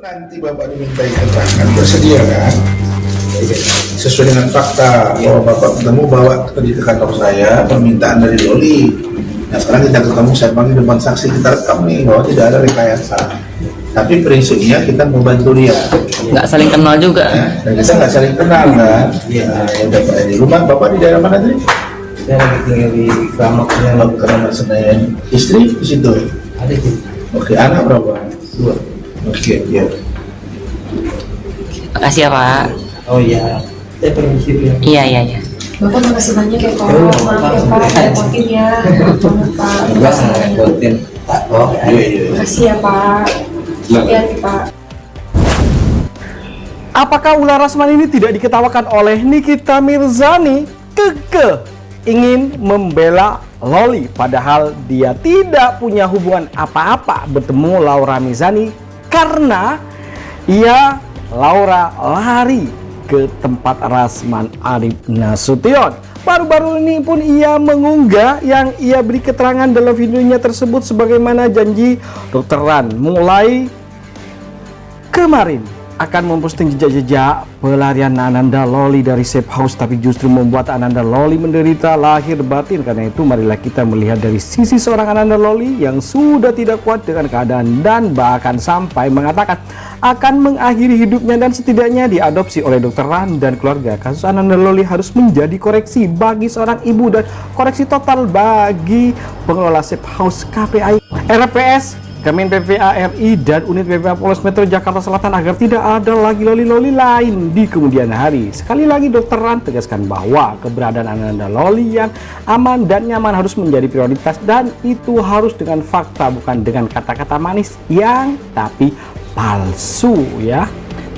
nanti Bapak dimintai keterangan, bersedia kan? Sesuai dengan fakta bahwa Bapak ketemu bawa tadi ke kantor saya permintaan dari Loli. Nah sekarang kita ketemu, saya panggil depan saksi, kita rekam nih bahwa tidak ada rekayasa. Tapi prinsipnya kita membantu dia. Nggak saling kenal juga. Ya, dan kita nggak saling kenal kan? Iya. Nah, di rumah Bapak di daerah mana tadi? Saya lagi tinggal di Keramat Senayan. Istri di situ. Ada sih. Oke, anak berapa? 2. Oke, ya. Makasih ya Pak. Oh iya, saya permisi ya. Iya. Bapak makasih banyak ya Pak. Maaf ya Pak, repotin ya. Pak. Enggak ngerepotin. Oh, Iya. Makasih ya Pak. Hati-hati Pak. Apakah ular Rasman ini tidak diketawakan oleh Nikita Mirzani? Kekeh ingin membela Loli, padahal dia tidak punya hubungan apa-apa bertemu Laura Mizani karena Laura lari ke tempat Rasman Arif Nasution. Baru-baru ini pun ia mengunggah yang ia beri keterangan dalam videonya tersebut sebagaimana janji Dr. Ran mulai kemarin akan memposting jejak-jejak pelarian Ananda Loli dari safe house, tapi justru membuat Ananda Loli menderita lahir batin. Karena itu marilah kita melihat dari sisi seorang Ananda Loli yang sudah tidak kuat dengan keadaan dan bahkan sampai mengatakan akan mengakhiri hidupnya dan setidaknya diadopsi oleh Dr. Ran dan keluarga. Kasus Ananda Loli harus menjadi koreksi bagi seorang ibu dan koreksi total bagi pengelola safe house KPI, RPS, Kemen PPA RI dan unit PPA Polres Metro Jakarta Selatan agar tidak ada lagi Loli-Loli lain di kemudian hari. Sekali lagi Dr. Ran tegaskan bahwa keberadaan Ananda Loli yang aman dan nyaman harus menjadi prioritas dan itu harus dengan fakta, bukan dengan kata-kata manis yang tapi palsu ya.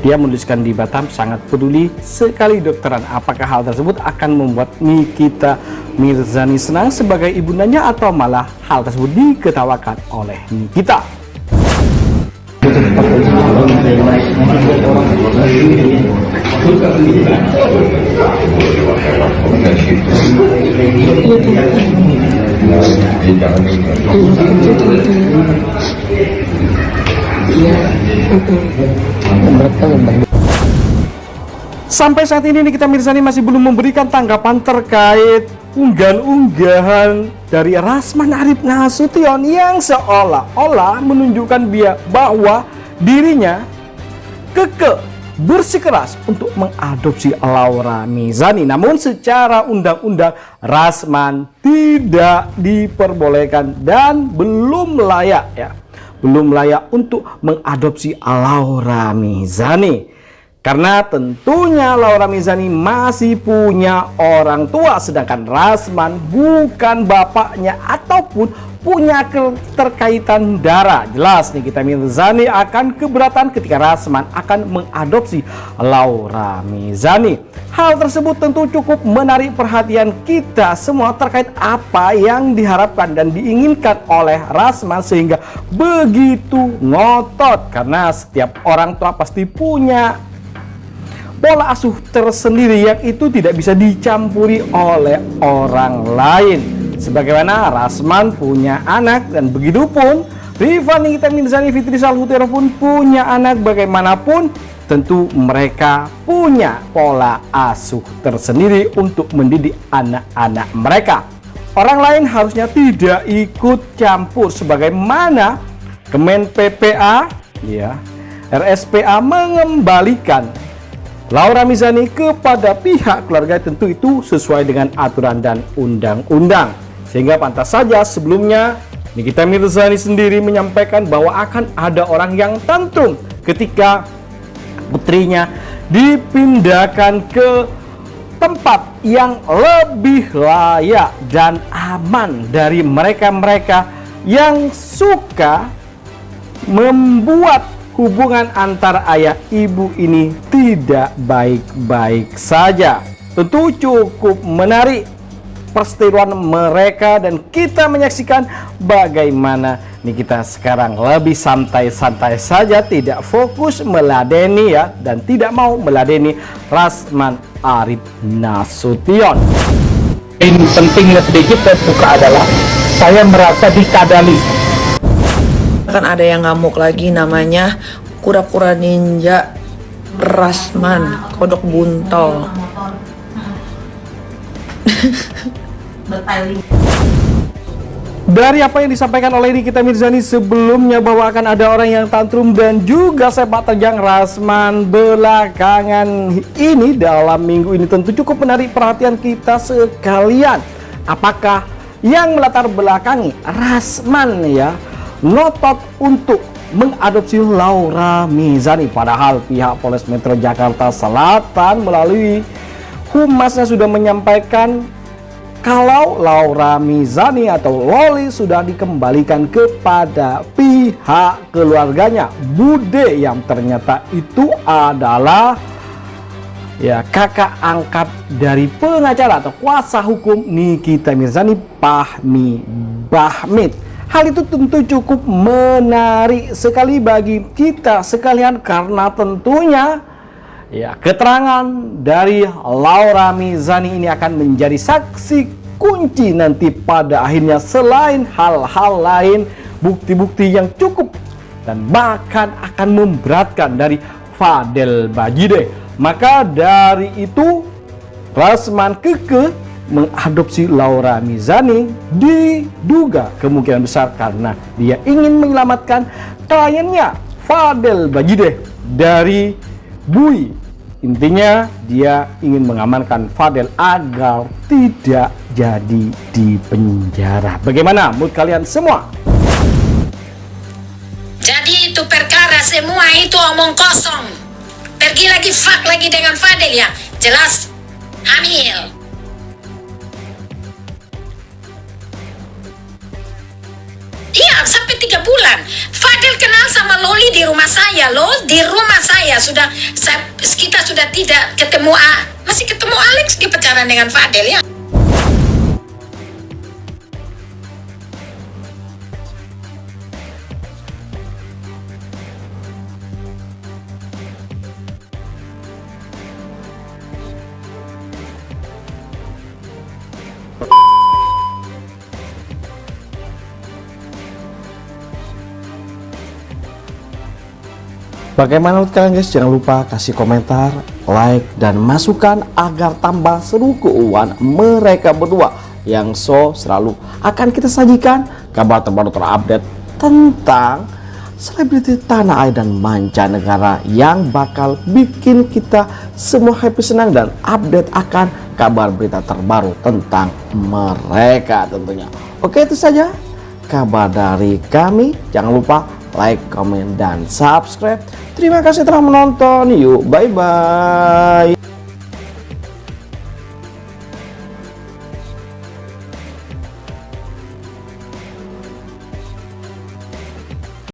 Dia menuliskan di Batam sangat peduli sekali Dr. Ran. Apakah hal tersebut akan membuat Nikita Mirzani senang sebagai ibundanya atau malah hal tersebut diketawakan oleh Nikita? Sampai saat ini Nikita Mirzani masih belum memberikan tanggapan terkait unggahan-unggahan dari Rasman Arif Nasution yang seolah-olah menunjukkan bahwa dirinya kekeh bersikeras untuk mengadopsi Laura Mizani. Namun secara undang-undang Rasman tidak diperbolehkan dan belum layak untuk mengadopsi Laura Mizani. Karena tentunya Laura Mizani masih punya orang tua, sedangkan Rasman bukan bapaknya ataupun punya keterkaitan darah. Jelas Nikita Mirzani akan keberatan ketika Rasman akan mengadopsi Laura Mizani. Hal tersebut tentu cukup menarik perhatian kita semua terkait apa yang diharapkan dan diinginkan oleh Rasman sehingga begitu ngotot. Karena setiap orang tua pasti punya pola asuh tersendiri yang itu tidak bisa dicampuri oleh orang lain. Sebagaimana Rasman punya anak dan begitu pun Riva Nikita Mirzani Fitri Salhutera pun punya anak. Bagaimanapun tentu mereka punya pola asuh tersendiri untuk mendidik anak-anak mereka. Orang lain harusnya tidak ikut campur sebagaimana Kemen PPA RSPA mengembalikan Laura Mizani kepada pihak keluarga, tentu itu sesuai dengan aturan dan undang-undang. Sehingga pantas saja sebelumnya Nikita Mirzani sendiri menyampaikan bahwa akan ada orang yang tantrum ketika putrinya dipindahkan ke tempat yang lebih layak dan aman dari mereka-mereka yang suka membuat hubungan antara ayah ibu ini tidak baik-baik saja. Tentu cukup menarik perseteruan mereka dan kita menyaksikan bagaimana Nikita sekarang lebih santai-santai saja, tidak fokus meladeni dan tidak mau meladeni Rasman Arif Nasution. Ini pentingnya sedikit saya suka adalah saya merasa dikadali. Kan ada yang ngamuk lagi namanya kura-kura ninja, Rasman, kodok buntol. Dari apa yang disampaikan oleh Nikita Mirzani sebelumnya bahwa akan ada orang yang tantrum dan juga sepak terjang Rasman belakangan ini dalam minggu ini tentu cukup menarik perhatian kita sekalian. Apakah yang melatar belakangi Rasman ya ngotot untuk mengadopsi Laura Mizani, padahal pihak Polres Metro Jakarta Selatan melalui humasnya sudah menyampaikan kalau Laura Mizani atau Loli sudah dikembalikan kepada pihak keluarganya. Bude yang ternyata itu adalah ya kakak angkat dari pengacara atau kuasa hukum Nikita Mirzani, Fahmi Bahmid. Hal itu tentu cukup menarik sekali bagi kita sekalian karena tentunya ya, keterangan dari Laura Mizani ini akan menjadi saksi kunci nanti pada akhirnya selain hal-hal lain, bukti-bukti yang cukup dan bahkan akan memberatkan dari Fadel Bajide. Maka dari itu Rasman kekeh mengadopsi Laura Mizani diduga kemungkinan besar karena dia ingin menyelamatkan kliennya Fadel Bajide dari Bui. Intinya dia ingin mengamankan Fadel agar tidak jadi di penjara. Bagaimana mood kalian semua? Jadi itu perkara semua itu omong kosong. Pergi lagi fuck lagi dengan Fadel ya. Jelas hamil. Iya, sampai 3 bulan. Fadel kenal sama Loli di rumah saya, loh. Di rumah saya kita sudah tidak ketemu, masih ketemu Alex di pacaran dengan Fadel ya. Bagaimana menurut kalian guys? Jangan lupa kasih komentar, like, dan masukan agar tambah seru keuangan mereka berdua yang selalu akan kita sajikan kabar terbaru terupdate tentang selebriti tanah air dan mancanegara yang bakal bikin kita semua happy, senang, dan update akan kabar berita terbaru tentang mereka tentunya. Oke, itu saja kabar dari kami. Jangan lupa like, komen, dan subscribe. Terima kasih telah menonton. Yuk, bye-bye.